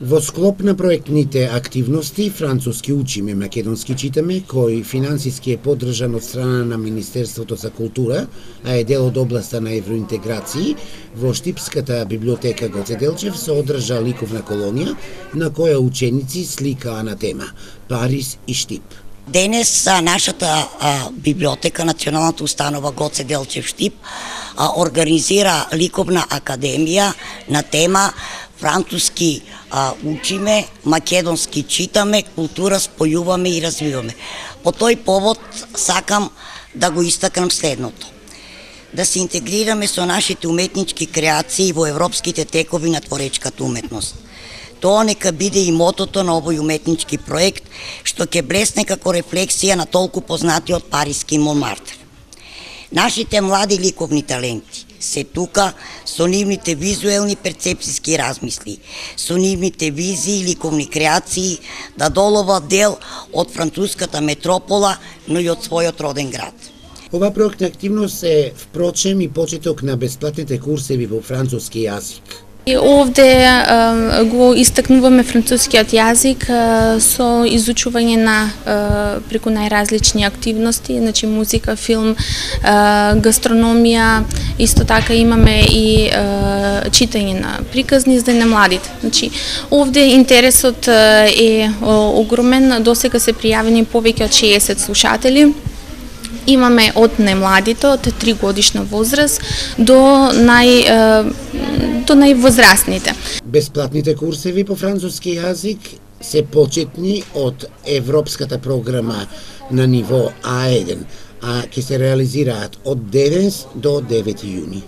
Во склоп на проектните активности француски учиме, македонски читаме, кој финансиски е поддржан од страна на Министерството за култура, а е дел од областа на евроинтеграции, во Штипската библиотека Гоце Делчев се одржа ликовна колонија на која ученици сликаа на тема Париз и Штип. Денес нашата библиотека, Националната установа Гоце Делчев Штип, организира ликовна академија на тема француски учиме, македонски читаме, култура спојуваме и развиваме. По тој повод сакам да го истакнам следното. Да се интегрираме со нашите уметнички креации во европските текови на творечката уметност. Тоа нека биде и мотото на овој уметнички проект, што ќе блесне како рефлексија на толку познатиот париски Монмартр. Нашите млади ликовни таленти се тука со нивните визуелни перцепцијски размисли, со нивните визии и ликовни креации да долова дел од француската метропола, но и од својот роден град. Ова проектна активност е впрочем и почеток на бесплатните курсеви во француски јазик. И овде го истакнуваме францускиот јазик со изучување на преку најразлични активности, значи музика, филм, гастрономија, исто така имаме и читање на приказни за на младите. Значи овде интересот е огромен, досега се пријавени повеќе од 60 слушатели. Имаме од најмладите, од 3 годишна возраст до највозрастните. Бесплатните курсеви по француски јазик се почетни од европската програма на ниво А1, а ќе се реализираат од 9 до 9 јуни.